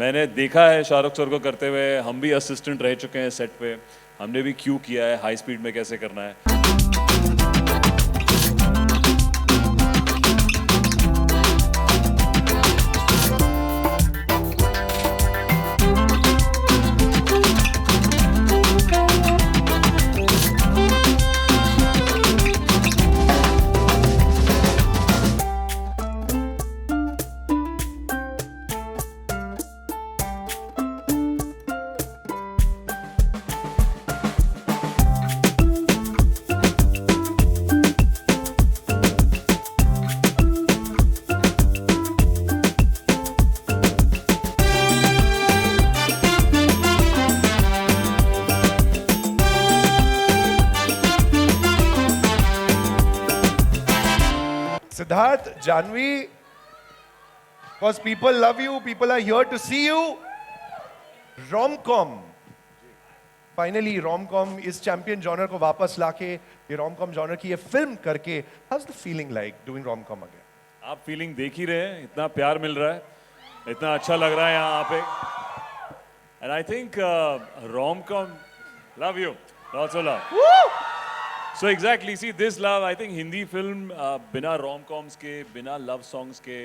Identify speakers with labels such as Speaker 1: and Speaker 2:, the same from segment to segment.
Speaker 1: मैंने देखा है शाहरुख सर को करते हुए, हम भी असिस्टेंट रह चुके हैं सेट पे, हमने भी क्यू किया है हाई स्पीड में कैसे करना है।
Speaker 2: Siddharth, Janvi, because people love you, people are here to see you. Rom-com. Finally, rom-com इस चैंपियन जॉनर को वापस लाके ये rom-com जॉनर की ये फिल्म करके, how's the feeling like doing rom-com again?
Speaker 1: आप फीलिंग देख ही रहे हैं, इतना प्यार मिल रहा है, इतना अच्छा लग रहा है यहाँ पे। And I think rom-com, love you, lots of love. So exactly, see this love, I think Hindi film बिना rom-coms के, बिना लव सॉन्ग्स के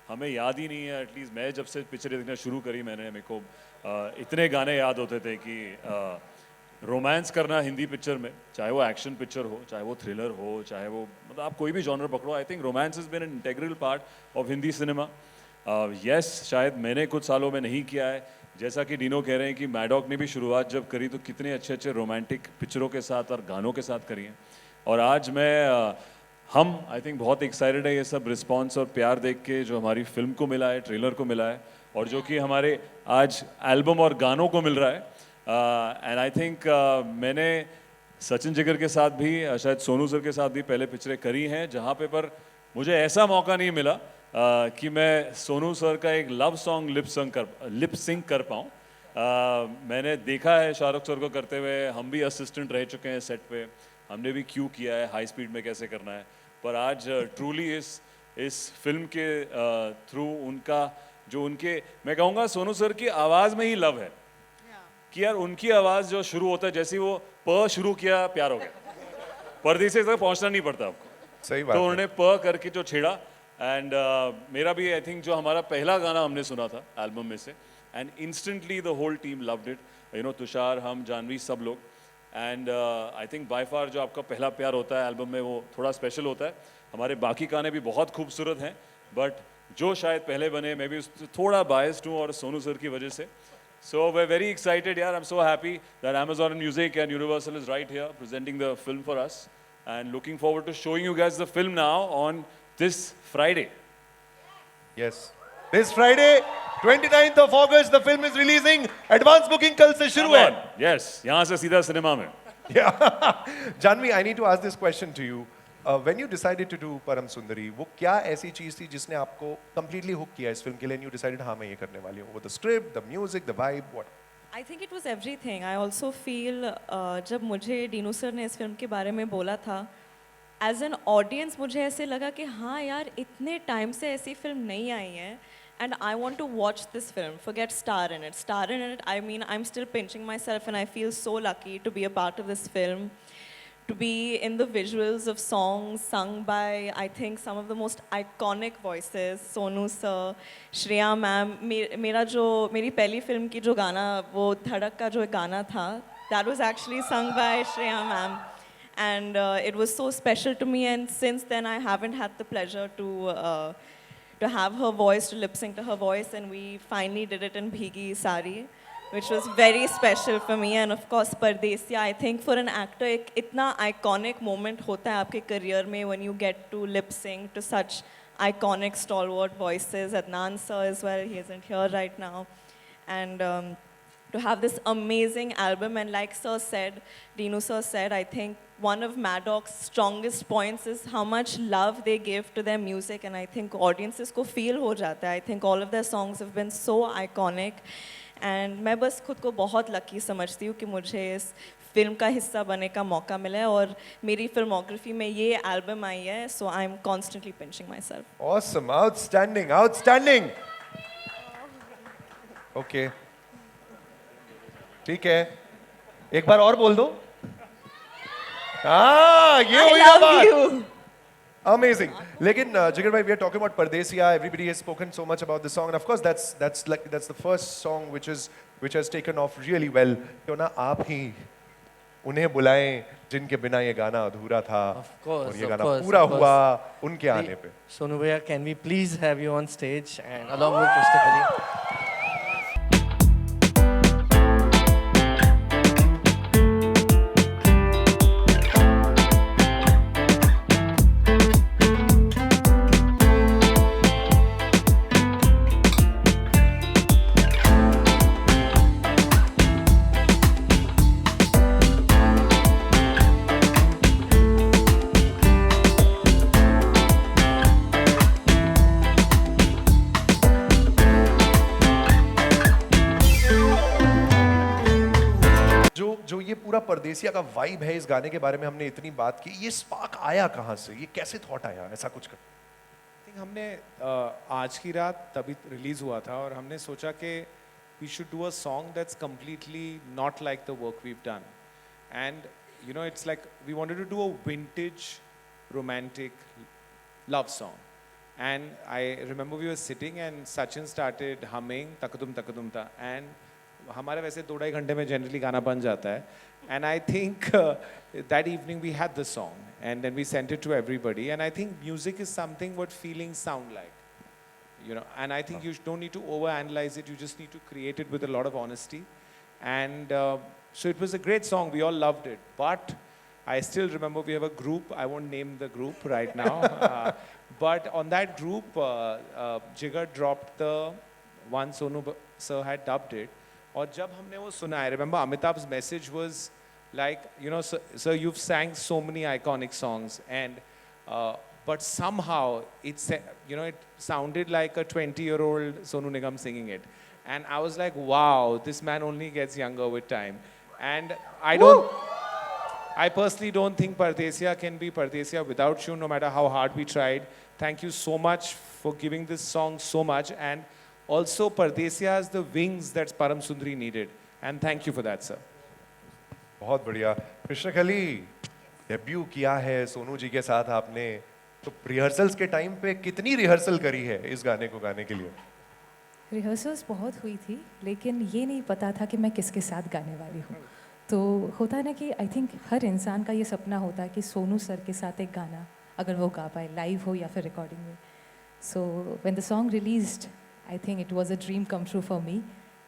Speaker 1: हमें याद ही नहीं है। एटलीस्ट मैं जब से पिक्चर देखना शुरू करी मैंने, मेरे को इतने गाने याद होते थे कि रोमांस करना हिंदी पिक्चर में, चाहे वो एक्शन पिक्चर हो, चाहे वो थ्रिलर हो, चाहे वो मतलब आप कोई भी जॉनर पकड़ो, I think romance is been an integral part of Hindi cinema. Yes, शायद मैंने कुछ सालों में नहीं किया है, जैसा कि डिनो कह रहे हैं कि मैडॉक ने भी शुरुआत जब करी तो कितने अच्छे अच्छे रोमांटिक पिक्चरों के साथ और गानों के साथ करी हैं। और आज हम आई थिंक बहुत एक्साइटेड है ये सब रिस्पॉन्स और प्यार देख के जो हमारी फिल्म को मिला है, ट्रेलर को मिला है, और जो कि हमारे आज एल्बम और गानों को मिल रहा है। एंड आई थिंक मैंने सचिन जिगर के साथ भी, शायद सोनू सर के साथ भी पहले पिक्चरें करी हैं, जहाँ पे पर मुझे ऐसा मौका नहीं मिला कि मैं सोनू सर का एक लव सॉन्ग लिप सिंक कर पाऊँ। मैंने देखा है शाहरुख सर को करते हुए, हम भी असिस्टेंट रह चुके हैं सेट पे, हमने भी क्यू किया है हाई स्पीड में कैसे करना है। पर आज ट्रूली इस फिल्म के थ्रू उनका जो उनके, मैं कहूँगा सोनू सर की आवाज़ में ही लव है कि यार उनकी आवाज़ जो शुरू होता है, जैसे वो प शुरू किया प्यार हो गया, परदेसी तक पहुँचना नहीं पड़ता आपको।
Speaker 2: सही बात
Speaker 1: तो
Speaker 2: है।
Speaker 1: उन्होंने प करके जो छेड़ा, एंड मेरा भी आई थिंक जो हमारा पहला गाना हमने सुना था एल्बम में से, and instantly the whole team loved it, you know, Tushar, हम, जानवी, सब लोग। And I think by far जो आपका पहला प्यार होता है एल्बम में, वो थोड़ा स्पेशल होता है। हमारे बाकी गाने भी बहुत खूबसूरत हैं, बट जो शायद पहले बने, मैं भी थोड़ा बायस्ड हूँ और सोनू सर की वजह से। So we're very excited, yaar. I'm so happy that Amazon Music and Universal is right here presenting the film for us, and looking forward to showing you guys the film now on this Friday.
Speaker 2: Yes. This Friday, 29th of August, the film is releasing. Advance booking कल से शुरू है।
Speaker 1: Yes, यहाँ से सीधा cinema में।
Speaker 2: Yeah. Janvi, I need to ask this question to you. When you decided to do Param Sundari, वो क्या ऐसी चीज थी जिसने आपको completely hook किया इस फिल्म के लिए, and you decided हाँ मैं ये करने वाली हूँ? वो the script, the music, the vibe, what?
Speaker 3: I think it was everything. I also feel जब मुझे डीनू सर ने इस फिल्म के बारे में बोला था, एज एन ऑडियंस मुझे ऐसे लगा कि हाँ यार, इतने टाइम से ऐसी फिल्म नहीं आई है, and I want to watch this film. Forget star in it. Star in it, I mean, I'm still pinching myself, and I feel so lucky to be a part of this film, to be in the visuals of songs sung by, I think, some of the most iconic voices. Sonu sir, Shreya ma'am. मेरी पहली film की जो गाना, वो धड़क का जो गाना था, that was actually sung by Shreya ma'am. And it was so special to me, and since then I haven't had the pleasure to have her voice, to lip sync to her voice, and we finally did it in Bhigi Sari, which was very special for me. And of course Pardesiya, I think for an actor एक इतना iconic moment होता है आपके career में when you get to lip sync to such iconic stalwart voices. Adnan sir as well, he isn't here right now. And to have this amazing album, and like sir said, Dinu sir said, I think one of Maddock's strongest points is how much love they give to their music, and I think audiences को feel हो जाता है. I think all of their songs have been so iconic, and मैं बस खुद को बहुत lucky समझती हूँ कि मुझे इस फिल्म का हिस्सा बनने का मौका मिला है, और मेरी फिल्मोग्राफी में ये एल्बम आई है, so I'm constantly pinching myself.
Speaker 2: Awesome, outstanding, outstanding. Okay ठीक है, एक बार और बोल दो। हाँ ये
Speaker 3: I
Speaker 2: हुई ना
Speaker 3: love
Speaker 2: बात।
Speaker 3: you.
Speaker 2: Amazing. लेकिन जिगर भाई, we are talking about Pardesia. Everybody has spoken so much about the song, and of course that's the first song which has taken off really well. क्यों ना आप ही उन्हें बुलाएं जिनके बिना ये गाना अधूरा था,
Speaker 4: Of course,
Speaker 2: और ये
Speaker 4: of
Speaker 2: गाना
Speaker 4: course,
Speaker 2: पूरा
Speaker 4: of course.
Speaker 2: हुआ उनके आने पे।
Speaker 4: Sonu bhaiya, can we please have you on stage and along with Krishna Kali?
Speaker 2: जो ये पूरा परदेसिया का वाइब है, इस गाने के बारे में हमने इतनी बात की, ये स्पार्क आया कहाँ से, ये कैसे थॉट आया ऐसा कुछ कर?
Speaker 5: थिंक हमने आज की रात तभी रिलीज हुआ था और हमने सोचा कि we should do a song that's completely not like the work we've done and you know it's like we wanted to do a vintage romantic love song and I remember we were sitting and Sachin started humming तकदुम ता and हमारे वैसे 2-2.5 घंटे में generally गाना बन जाता है and I think that evening we had the song and then we sent it to everybody and I think music is something what feelings sound like you know, and I think you don't need to overanalyze it, you just need to create it with a lot of honesty and so it was a great song, we all loved it, but I still remember we have a group, I won't name the group right now, but on that group Jigar dropped the one Sonu sir had dubbed it और जब हमने वो सुना, I remember Amitabh's message was like, you know, sir you've sang so many iconic songs and but somehow it's, you know, it sounded like a 20-year-old Sonu Nigam singing it and I was like, wow, this man only gets younger with time and I personally don't think Pardesia can be Pardesia without you, no matter how hard we tried. Thank you so much for giving this song so much and also Pardesia has the wings that Param Sundari needed and thank you for that, sir.
Speaker 2: बहुत बढ़िया। कृष्ण कली, debut किया है सोनू जी के साथ आपने, तो rehearsals के टाइम पे कितनी रिहर्सल करी है इस गाने को गाने के लिए?
Speaker 6: रिहर्सल्स बहुत हुई थी, लेकिन ये नहीं पता था कि मैं किसके साथ गाने वाली हूँ। तो होता है ना कि आई थिंक हर इंसान का ये सपना होता है कि सोनू सर के साथ एक गाना अगर वो गा पाए, लाइव हो या फिर रिकॉर्डिंग में। So when the song released, I think it was a dream come true for me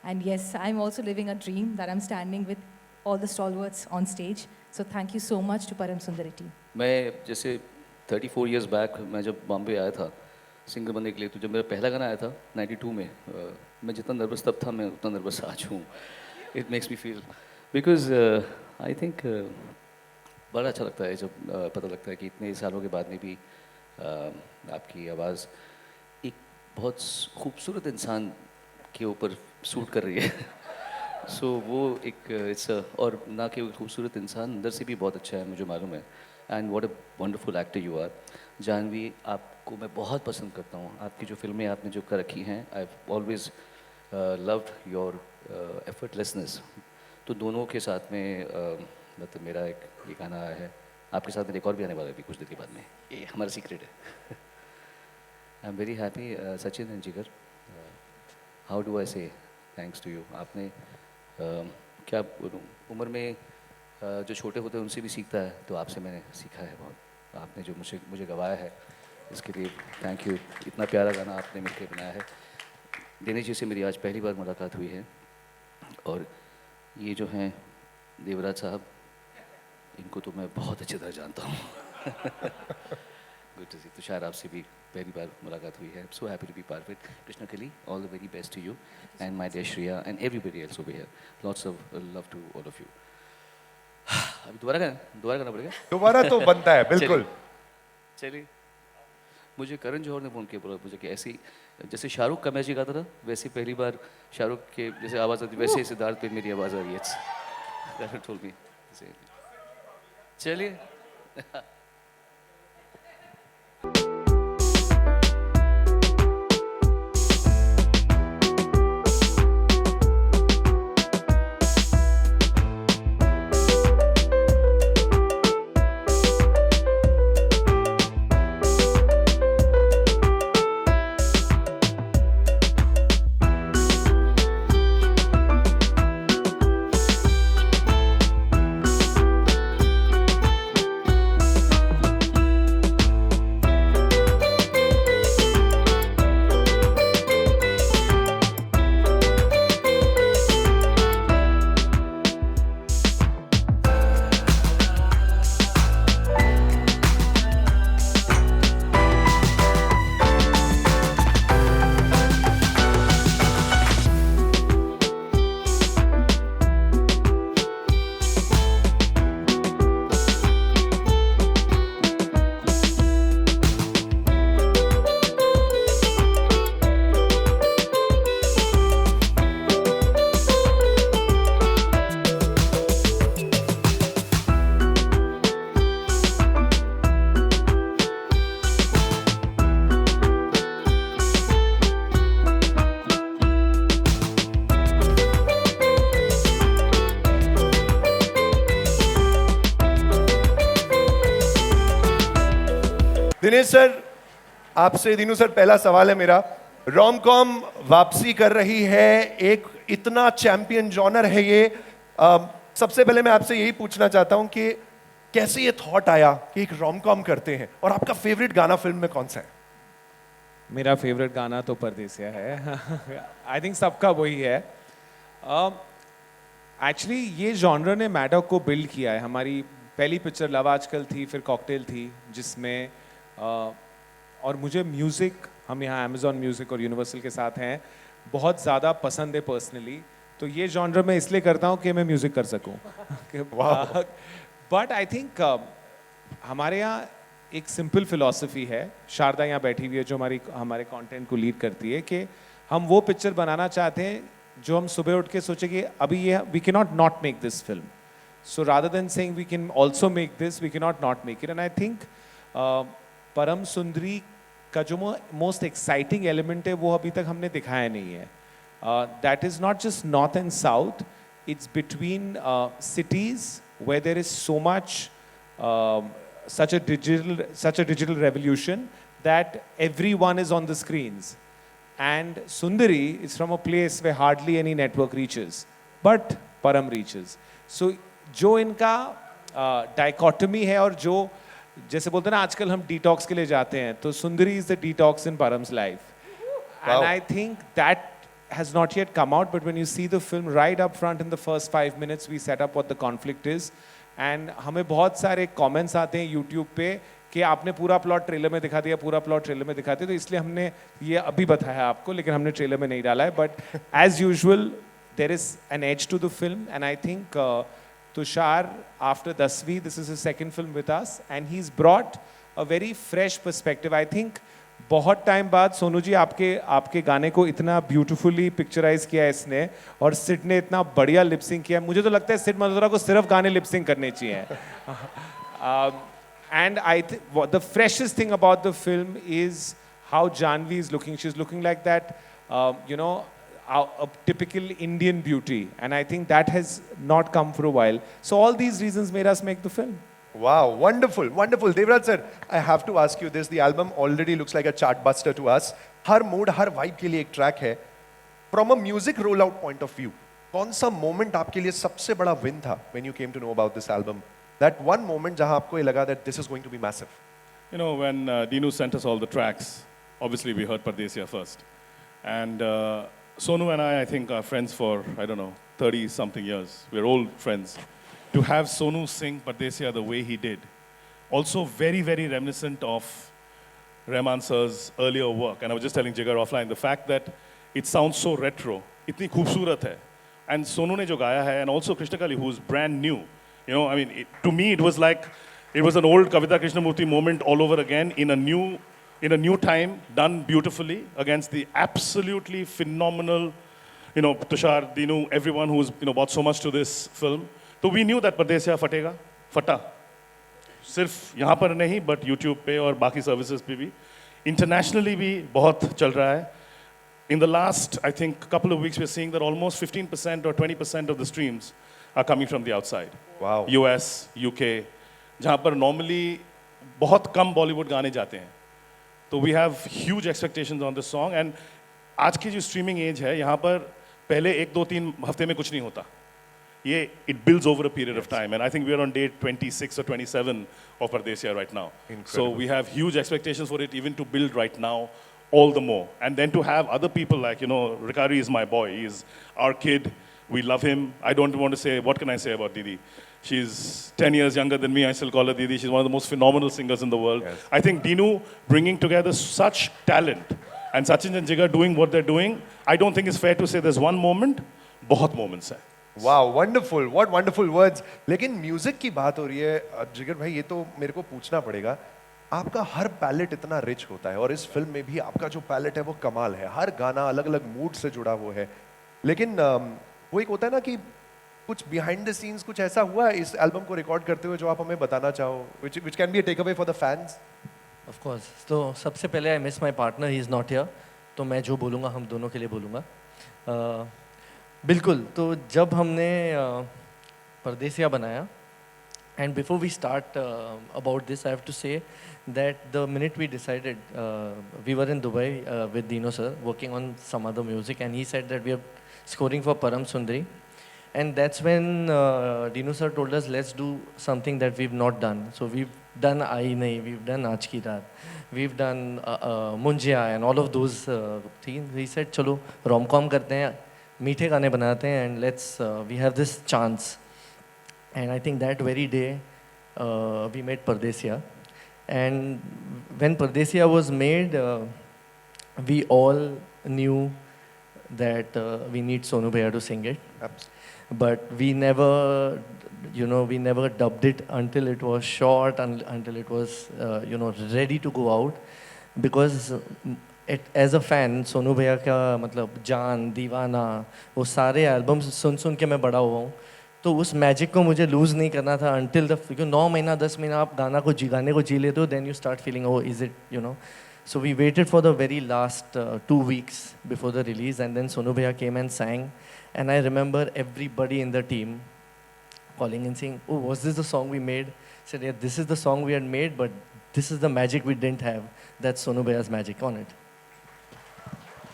Speaker 6: and yes, I am also living a dream that I am standing with all the stalwarts on stage. So thank you so much to Param Sundari team.
Speaker 7: मैं जैसे 34 years back मैं जब बॉम्बे आया था singer बनने के लिए, तो जब मेरा पहला गाना आया था 92 में, मैं जितना नर्वस तब था मैं उतना नर्वस आज हूँ। It makes me feel because I think बड़ा अच्छा लगता है जब पता लगता है कि इतने सालों के बाद में भी आपकी आवाज़ एक बहुत खूबसूरत इंसान के ऊपर सूट कर रही है। सो वो एक इट्स और ना केवल खूबसूरत इंसान, अंदर से भी बहुत अच्छा है, मुझे मालूम है। And what a wonderful actor you are. Janhvi, आपको मैं बहुत पसंद करता हूँ, आपकी जो फिल्में आपने जो कर रखी हैं, I have always loved your effortlessness. तो दोनों के साथ में मतलब मेरा एक ये गाना आया है, आपके साथ में एक और भी आने वाला है अभी कुछ देर के बाद में, ये हमारा सीक्रेट है। I am very happy Sachin and जिगर, हाउ डू आई से थैंक्स टू यू। आपने क्या बोलूँ, उम्र में जो छोटे होते हैं उनसे भी सीखता है, तो आपसे मैंने सीखा है बहुत। आपने जो मुझे गवाया है इसके लिए थैंक यू। इतना प्यारा गाना आपने मिलकर बनाया है। दिनेश जी से मेरी आज पहली बार मुलाकात हुई है और ये जो हैं देवराज साहब, इनको तो मैं बहुत अच्छी तरह जानता हूँ। गुड टू सी। तुषार, आपसे भी पहली बार मुलाकात हुई है। So happy to be part with Krishna Kali. All the very best to you and my dear Shreya and everybody also over here. Lots of love to all of you. अभी दोबारा करना पड़ेगा।
Speaker 2: दोबारा तो बनता है बिल्कुल।
Speaker 7: चलिए, मुझे करण जौहर ने फोन किया, बोला मुझे कि ऐसी जैसे शाहरुख का मैजिक आता था वैसे पहली बार शाहरुख के जैसे आवाज़ आती वैसे सिद्धार्थ पे मेरी आवाज़ आ रही है। करण टोल्ड मी। चलिए।
Speaker 2: दिनेश सर, आपसे दीनू सर पहला सवाल है मेरा। रोम कॉम वापसी कर रही है, एक इतना चैंपियन जॉनर है ये। सबसे पहले मैं आपसे यही पूछना चाहता हूं कि कैसे ये थॉट आया कि एक रोम कॉम करते हैं, और आपका फेवरेट गाना फिल्म में कौन सा है?
Speaker 5: मेरा फेवरेट गाना तो परदेसिया है। आई थिंक सबका वही है। एक्चुअली ये जॉनर ने मैडॉक को बिल्ड किया है। हमारी पहली पिक्चर लव आजकल थी, फिर कॉकटेल थी, जिसमें और मुझे म्यूज़िक, हम यहाँ अमेजॉन म्यूज़िक और यूनिवर्सल के साथ हैं, बहुत ज़्यादा पसंद है पर्सनली। तो ये जॉनर मैं इसलिए करता हूँ कि मैं म्यूज़िक कर सकूँ। बट आई थिंक हमारे यहाँ एक सिंपल फिलॉसफी है, शारदा यहाँ बैठी हुई है जो हमारे कंटेंट को लीड करती है, कि हम वो पिक्चर बनाना चाहते हैं जो हम सुबह उठ के सोचे कि अभी ये we can not make this film, so rather than saying we can also make this, we can not make it. And I think Param Sundari का जो मोस्ट एक्साइटिंग एलिमेंट है वो अभी तक हमने दिखाया नहीं है। That is not just north and south, it's between cities where there is so much such a digital revolution that everyone is on the screens, and Sundari is from a place where hardly any network reaches, but Param reaches. So जो इनका dichotomy है, और जो जैसे बोलते हैं ना आजकल हम detox के लिए जाते हैं, तो Sundari is the detox in Param's life. And I think that has not yet come out, but when you see the film right up front in the first 5 minutes, we set up what the conflict is. And हमें बहुत सारे comments आते हैं YouTube पे कि आपने पूरा plot trailer में दिखा दिया, पूरा प्लॉट ट्रेलर में दिखा दिया, तो इसलिए हमने ये अभी बताया आपको, लेकिन हमने ट्रेलर में नहीं डाला है। But as usual there is an edge to the film, and I think Tushar, after 10वीं, this is his second film with us, and he is brought a very fresh perspective. I think बहुत time बाद सोनू जी आपके गाने को इतना beautifully picturise किया है इसने, और सिड ने इतना बढ़िया लिपसिंग किया है। मुझे तो लगता है सिड मल्होत्रा को सिर्फ गाने लिपसिंग करने चाहिए। And the freshest thing about the film is how Janvi is looking. She's looking like that, a typical Indian beauty. And I think that has not come for a while. So all these reasons made us make the film.
Speaker 2: Wow, wonderful, wonderful. Devraj sir, I have to ask you this. The album already looks like a chart buster to us. Her mood, her vibe के लिए एक track है. From a music rollout point of view, कौन सा moment आपके लिए सबसे बड़ा win था when you came to know about this album? That one moment जहाँ आपको ये लगा that this is going to be massive.
Speaker 1: You know, when Dinu sent us all the tracks, obviously we heard Pardesia first. And Sonu and I think, are friends for, I don't know, 30-something years. We're old friends. To have Sonu sing Pardesia the way he did, also very, very reminiscent of Rahman sir's earlier work. And I was just telling Jigar offline, the fact that it sounds so retro, itni खूबसूरत है. And Sonu ने जो गाया है, and also Krishna Kali, who's brand new. You know, I mean, to me, it was like, it was an old Kavita Krishnamurti moment all over again in a new time, done beautifully against the absolutely phenomenal, Tushar, Dinu, everyone who's, brought so much to this film. So we knew that Pardesia fata. सिर्फ यहाँ पर नहीं, but YouTube पे और बाकी services पे भी, internationally भी बहुत चल रहा है. In the last, I think, couple of weeks, we're seeing that almost 15% or 20% of the streams are coming from the outside.
Speaker 2: Wow.
Speaker 1: US, UK, जहाँ पर normally बहुत कम Bollywood गाने जाते हैं. तो we have huge expectations on this song, and आज की जो streaming age है, यहाँ पर पहले 1-2-3 हफ्ते में कुछ नहीं होता. ये it builds over a period of time, and I think we are on day 26 or 27 of Pardesia right now.
Speaker 2: Incredible.
Speaker 1: So we have huge expectations for it even to build right now, all the more. And then to have other people like, Rikari is my boy, he's our kid. We love him. I don't want to say, what can I say about Didi? She's 10 years younger than me. I still call her Didi. She's one of the most phenomenal singers in the world.
Speaker 2: Yes.
Speaker 1: I think Dinu bringing together such talent and Sachin and Jigar doing what they're doing, I don't think it's fair to say there's one moment. बहुत moments हैं.
Speaker 2: Wow, wonderful. What wonderful words. लेकिन music की बात हो रही है, जिगर भाई, ये तो मेरे को पूछना पड़ेगा. आपका हर पैलेट इतना रिच होता है, और इस फिल्म में भी आपका जो पैलेट है वो कमाल है. हर गाना अलग अलग मूड से जुड़ा हुआ है. लेकिन वो एक होता है ना कि कुछ बिहाइंड द सीन्स कुछ ऐसा हुआ है इस एल्बम को रिकॉर्ड करते हुए जो आप हमें बताना चाहो, which can be a takeaway for the fans?
Speaker 4: Of course. तो सबसे पहले I miss my partner, he is not here. तो मैं जो बोलूँगा हम दोनों के लिए बोलूँगा. बिल्कुल. तो जब हमने परदेसिया बनाया, And before we start about this, I have to say that the minute we decided, we were in Dubai with Dino sir working on some other music, and he said that we are scoring for Param Sundari. And that's when Dino sir told us, let's do something that we've not done. So we've done Aayi Nahi, we've done Aaj Ki Raat, we've done Munjia and all of those things. He said, chalo rom-com karte hain, meethe gaane banate hain, and let's we have this chance. And I think that very day we made Pardesiya. And when Pardesiya was made, we all knew that we need Sonu Bhaiya to sing it.
Speaker 2: Absolutely.
Speaker 4: But we never, we never dubbed it until it was shot, until it was, ready to go out. Because as a fan, Sonu Bhaiya का मतलब जान, दीवाना, वो सारे albums सुन के मैं बड़ा हुआ हूँ. तो उस मैजिक को मुझे लूज़ नहीं करना था until the 9 महीना 10 महीना आप गाने को जी लेते हो, then you start feeling, oh, is it, So we waited for the very last 2 weeks before the release, and then Sonu Bhaiya came and sang. And I remember everybody in the team calling and saying, oh, was this the song we made? I said, yeah, this is the song we had made, but this is the magic we didn't have. That's Sonu Bhaiya's magic on it.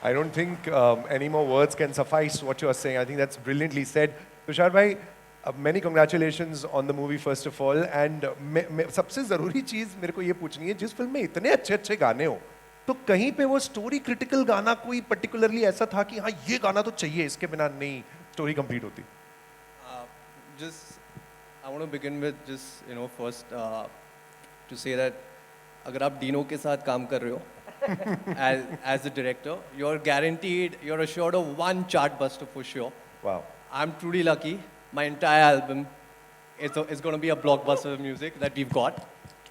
Speaker 2: I don't think any more words can suffice what you are saying. I think that's brilliantly said. Tushar bhai, many congratulations on the movie first of all. And सबसे ज़रूरी चीज़ मेरे को ये पूछनी है, जिस film में इतने अच्छे गाने हो, तो कहीं पे वो स्टोरी क्रिटिकल गाना कोई पर्टिकुलरली ऐसा था कि हाँ ये गाना तो चाहिए, इसके बिना नहीं स्टोरी कंप्लीट होती?
Speaker 8: Just I want to begin with just first to say that अगर आप डीनो के साथ काम कर रहे हो as a director, you're guaranteed, you're assured of one chart buster for sure.
Speaker 2: Wow.
Speaker 8: I'm truly lucky. My entire album is going to be a blockbuster of music that we've got.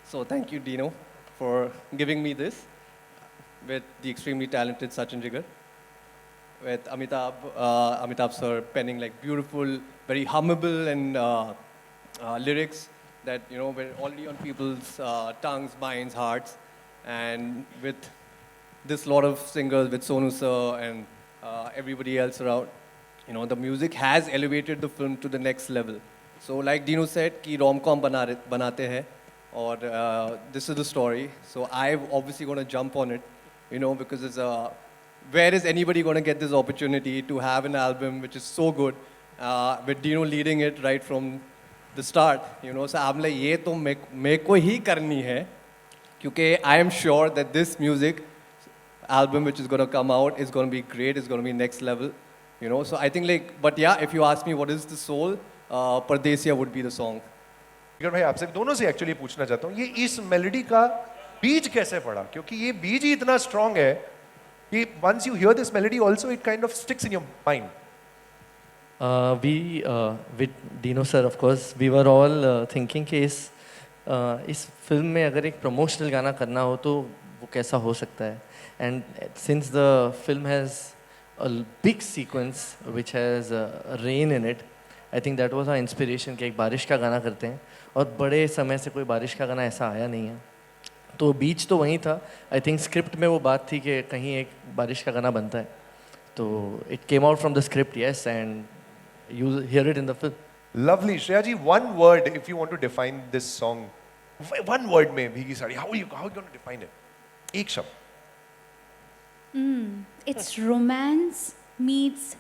Speaker 8: So thank you, Dino, for giving me this with the extremely talented Sachin Jigar, with Amitabh sir penning like beautiful, very hummable and lyrics that were already on people's tongues, minds, hearts, and with this lot of singers, with Sonu sir and everybody else around. The music has elevated the film to the next level. So like Dino said, कि rom-com banate hain, or this is the story. So I'm obviously going to jump on it, because it's where is anybody going to get this opportunity to have an album which is so good, with Dino leading it right from the start, So I'm like, ये तो मेरे को ही करनी है, क्योंकि I am sure that this music album which is going to come out is going to be great, it's going to be next level. So I think but yeah, if you ask me what is the soul, Pardesiya would be the song.
Speaker 2: भाई आपसे दोनों से actually पूछना चाहता हूँ, ये इस melody का बीज कैसे पड़ा? क्योंकि ये बीज ही इतना स्ट्रॉन्ग है कि once you hear this melody also it kind of sticks in your mind.
Speaker 4: We with Dino sir, of course, we were all thinking कि इस फिल्म में अगर एक promotional गाना करना हो तो वो कैसा हो सकता है? And since the film has a big sequence which has rain in it, I think that was our inspiration कि एक बारिश का गाना करते हैं, और बड़े समय से कोई बारिश का गाना ऐसा आया नहीं है, तो बीच तो वहीं था. I think script में वो बात थी कि कहीं एक बारिश का गाना बनता है, तो it came out from the script, yes, and you hear it in the film.
Speaker 2: Lovely. Shreya ji, one word if you want to define this song, one word में भीगी sari, how are you going to define it? एक शब्द.
Speaker 9: It's romance meets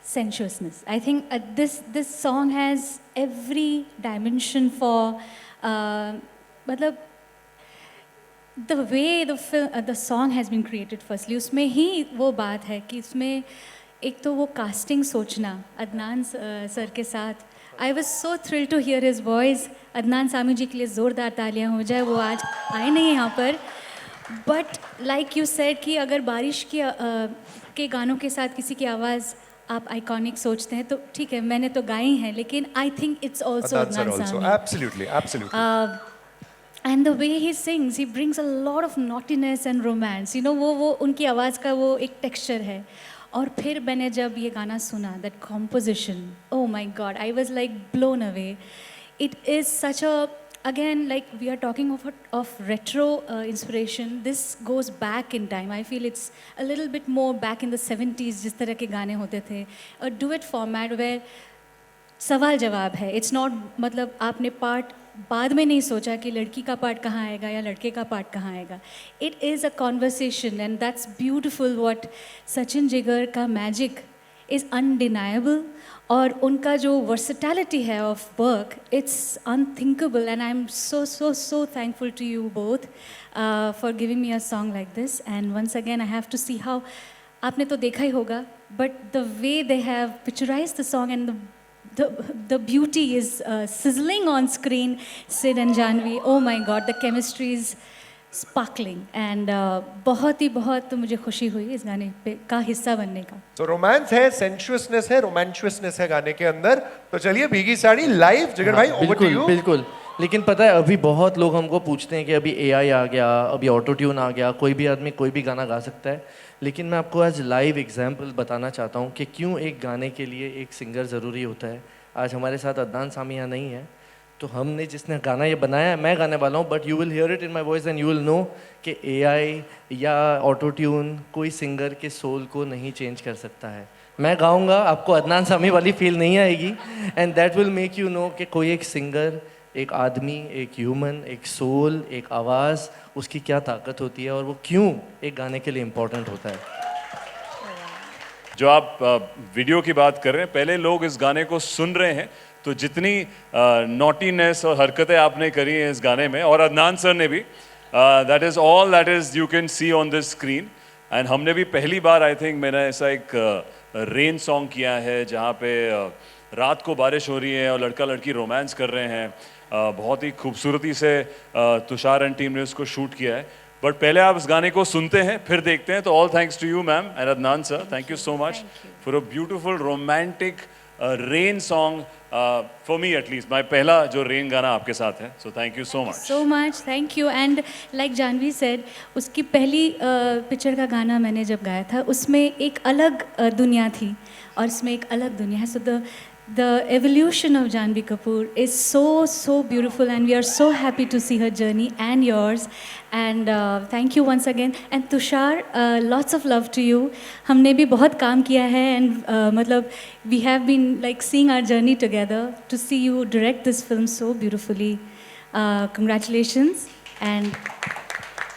Speaker 9: sensuousness. I think this song has every dimension for मतलब the way the song has been created. Firstly, उसमें ही वो बात है कि उसमें एक तो वो casting सोचना अदनान सर के साथ. I was so thrilled to hear his voice. Adnan Sami जी के लिए ज़ोरदार तालियां हो जाए, वो आज आए नहीं यहाँ पर. But like you said कि अगर बारिश के गानों के साथ किसी की आवाज़ आप आइकॉनिक सोचते हैं तो ठीक है, मैंने तो गाई हैं, लेकिन I think it's also Adnan Sami.
Speaker 2: Absolutely.
Speaker 9: And the way he sings, he brings a lot of naughtiness and romance. वो उनकी आवाज़ का वो एक texture है. और फिर मैंने जब ये गाना सुना, that composition, oh my God, I was like blown away. It is such a, again, like we are talking of retro inspiration. This goes back in time. I feel it's a little bit more back in the 70s, जिस तरह के गाने होते थे. A duet format where सवाल जवाब है. It's not मतलब आपने पार्ट बाद में नहीं सोचा कि लड़की का पार्ट कहाँ आएगा या लड़के का पार्ट कहाँ आएगा. It is a conversation and that's beautiful. What Sachin Jigar का मैजिक इज़ अनडिनाएबल. और उनका जो वर्सिटैलिटी है of work, it's unthinkable. And I am so so so thankful to you both for giving me a song like this. And once again I have to see how, आपने तो देखा ही होगा, but the way they have picturise the song and the beauty is sizzling on screen. Sid and Janvi, oh my God, the chemistry is sparkling. And बहुत मुझे खुशी हुई इस गाने पे का हिस्सा बनने का.
Speaker 2: तो रोमांस है, सेंशुअसनेस है, रोमांचुअसनेस है गाने के अंदर. तो चलिए भीगी साड़ी लाइव. जिगर भाई, ओवर टू यू.
Speaker 4: बिल्कुल. लेकिन पता है अभी बहुत लोग हमको पूछते हैं कि अभी AI आ गया, अभी ऑटो ट्यून आ गया, कोई भी आदमी कोई भी गाना गा सकता है. लेकिन मैं आपको आज लाइव एग्जाम्पल बताना चाहता हूँ कि क्यों एक गाने के लिए एक सिंगर ज़रूरी होता है. आज हमारे साथ अदनान सामी यहाँ नहीं है, तो हमने जिसने गाना ये बनाया है, मैं गाने वाला हूँ, but you will hear it in my voice and you will know कि AI या ऑटो ट्यून कोई सिंगर के सोल को नहीं चेंज कर सकता है. मैं गाऊँगा, आपको अदनान सामी वाली फील नहीं आएगी, and that will make you know कि कोई एक सिंगर, एक आदमी, एक ह्यूमन, एक सोल, एक आवाज़, उसकी क्या ताकत होती है और वो क्यों एक गाने के लिए इम्पोर्टेंट होता है.
Speaker 1: जो आप वीडियो की बात कर रहे हैं, पहले लोग इस गाने को सुन रहे हैं, तो जितनी नॉटीनेस और हरकतें आपने करी हैं इस गाने में, और अदनान सर ने भी, that is all that is you can see on this screen. And हमने भी पहली बार, आई थिंक, मैंने ऐसा एक रेन सॉन्ग किया है जहाँ पे रात को बारिश हो रही है और लड़का लड़की रोमांस कर रहे हैं. बहुत ही खूबसूरती से तुषार एंड टीम ने उसको शूट किया है. बट पहले आप इस गाने को सुनते हैं, फिर देखते हैं. तो all thanks to you ma'am and Adnan sir. Thank you so much for a beautiful romantic rain song for me at least. My पहला जो रेन गाना आपके साथ है. So thank you so much.
Speaker 9: So much, thank you. And like Janvi said, उसकी पहली picture का गाना मैंने जब गाया था, उसमें एक अलग दुनिया थी और इसमें एक अलग दुनिया है. So the evolution of Janvi Kapoor is so beautiful, and we are so happy to see her journey and yours. And thank you once again. And Tushar, lots of love to you. हमने भी बहुत काम किया है, and मतलब we have been like seeing our journey together. To see you direct this film so beautifully, congratulations. And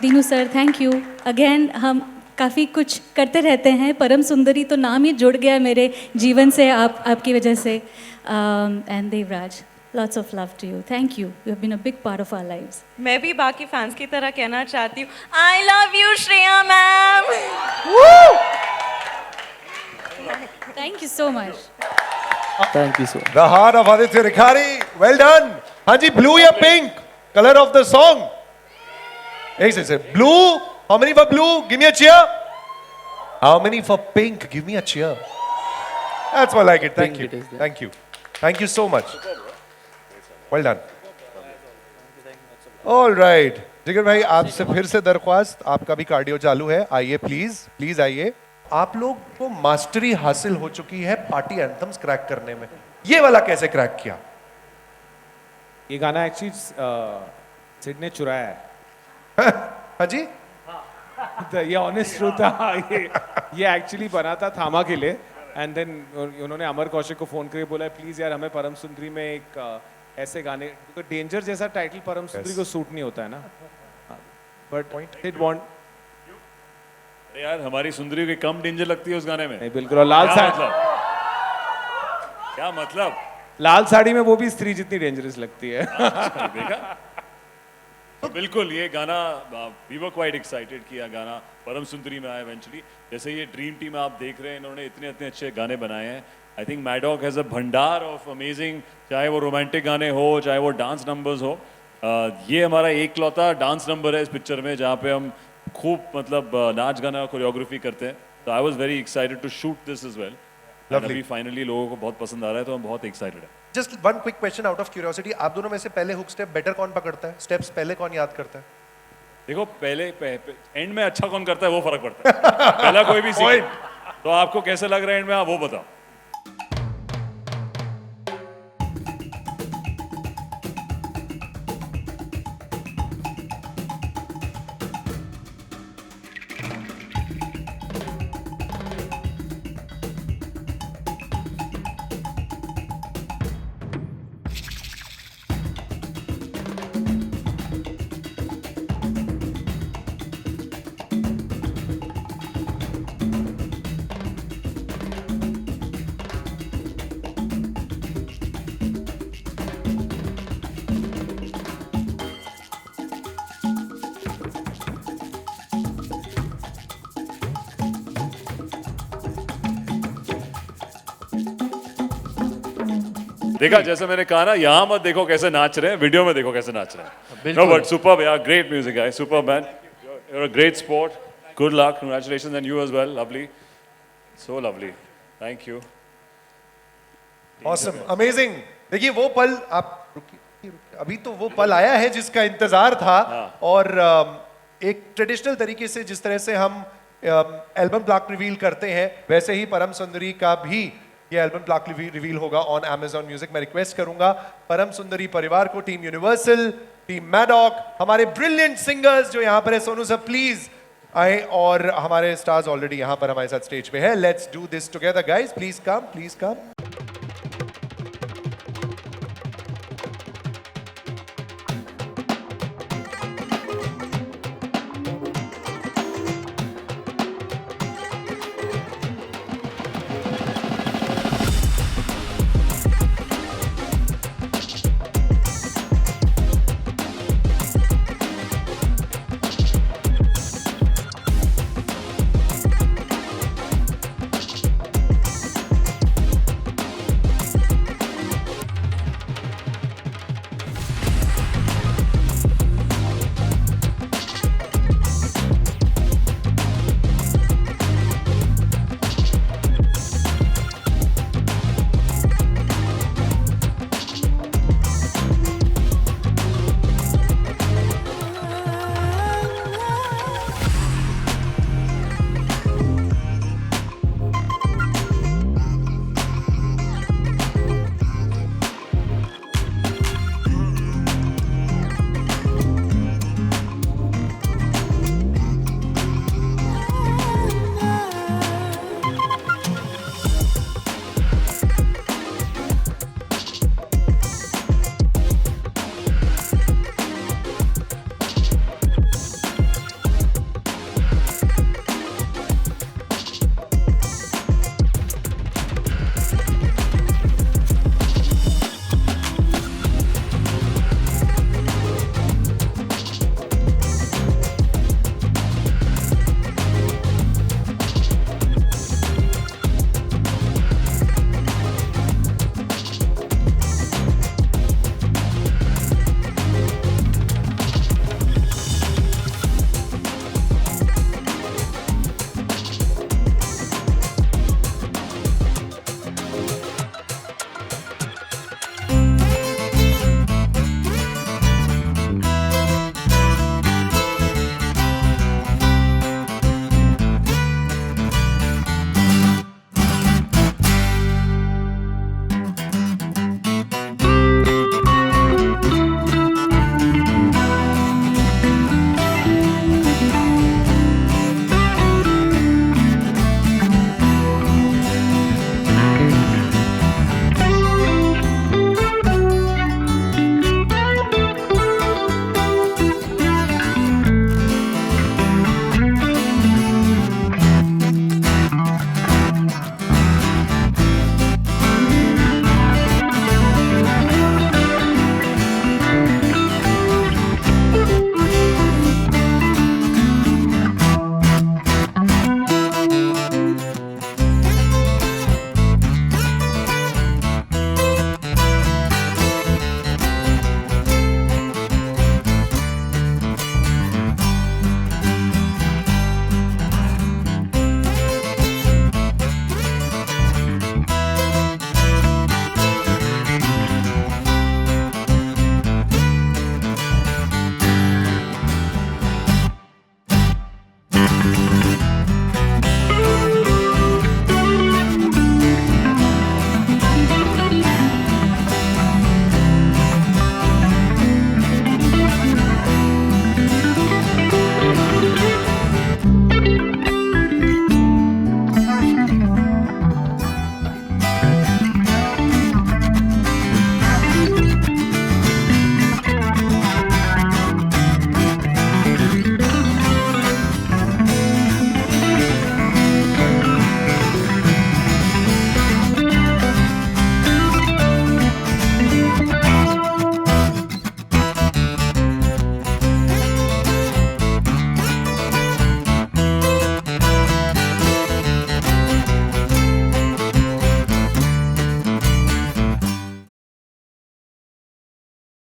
Speaker 9: Dinu sir, thank you again. हम काफ़ी कुछ करते रहते हैं. परम सुंदरी तो नाम ही जुड़ गया मेरे जीवन से आपकी वजह से. And Devraj, lots of love to you. Thank you. You have been a big part of our lives.
Speaker 3: मैं भी बाकी फैंस की तरह कहना चाहती हूँ, I love you Shreya ma'am.
Speaker 9: Thank you so much.
Speaker 4: Thank you so much.
Speaker 2: The heart of Aditya Rikhari. Well done. हाँ जी, blue या pink? Color of the song. एक से blue. How many for blue? Give me a cheer. How many for pink? Give me a cheer. That's more like it. Thank
Speaker 4: Pink
Speaker 2: you.
Speaker 4: it is there.
Speaker 2: Thank you. Thank you so much. Well done. All right. जिगर भाई, आपसे फिर से दरख्वास्त, आपका भी cardio चालू है. आइए प्लीज आइए. आप लोग को मास्टरी हासिल हो चुकी है पार्टी एंथम्स क्रैक करने में. ये वाला कैसे क्रैक किया?
Speaker 5: ये गाना एक्चुअली सिड ने चुराया है.
Speaker 2: हाँ जी.
Speaker 5: ये ऑनेस्ट ट्रूथ था. ये एक्चुअली बना था थामा के लिए, एंड देन उन्होंने अमर कौशिक को फोन करके बोला, प्लीज यार हमें परम सुंदरी में एक ऐसे गाने, क्योंकि डेंजर जैसा टाइटल परम सुंदरी को सूट नहीं होता है ना, बट इट वांट.
Speaker 1: अरे यार, हमारी सुंदरी की कम डेंजर लगती है उस गाने में.
Speaker 5: नहीं बिल्कुल. और लाल साड़ी,
Speaker 1: क्या मतलब?
Speaker 5: लाल साड़ी में वो भी स्त्री जितनी डेंजरस लगती है.
Speaker 1: देखा. तो बिल्कुल ये गाना, वी वर क्वाइट एक्साइटेड कि यह गाना परम सुंदरी में आया इवेंचुअली. जैसे ये ड्रीम टीम आप देख रहे हैं, इन्होंने इतने अच्छे गाने बनाए हैं. I think Maddock has a भंडार ऑफ अमेजिंग, चाहे वो रोमांटिक गाने हो, चाहे वो डांस नंबर्स हो. ये हमारा एकलौता डांस नंबर है इस पिक्चर में जहाँ पे हम खूब मतलब नाच गाना कोरियोग्राफी करते हैं. तो I was very excited to shoot this is well. अभी फाइनली लोगों को बहुत पसंद आ रहा है, तो हम बहुत एक्साइटेड है.
Speaker 2: Just one quick question out of curiosity. आप दोनों में से पहले हुक स्टेप बेटर कौन पकड़ता है? स्टेप्स पहले कौन याद करता है?
Speaker 1: देखो, पहले एंड में अच्छा कौन करता है वो फर्क पड़ता है. पहला कोई भी सीखे, तो आपको कैसे लग रहा है एंड में, आप वो बताओ. देखा जैसे मैंने कहा ना, यहाँ मत देखो कैसे नाच रहे हैं, वीडियो में देखो कैसे नाच रहे हैं.
Speaker 4: बिल्कुल.
Speaker 1: No, but superb, yeah, great music, guys. Superb, man. You're a great sport. Good luck. Congratulations, and you as well. Lovely. So lovely. Thank you.
Speaker 2: Awesome, amazing. देखिए वो पल आप रुकिए, अभी तो वो पल आया है जिसका इंतजार था. और एक ट्रेडिशनल तरीके से जिस तरह से हम एल्बम ब्लॉक रिवील करते हैं, वैसे ही परम सुंदरी का भी ये एल्बम ब्लॉक रिवील होगा ऑन Amazon Music. मैं रिक्वेस्ट करूंगा परम सुंदरी परिवार को, टीम यूनिवर्सल, टीम मैडॉक, हमारे ब्रिलियंट सिंगर्स जो यहाँ पर है, सोनू सर प्लीज आए, और हमारे स्टार्स ऑलरेडी यहाँ पर हमारे साथ स्टेज पे है. Let's do this together guys, please come, please come.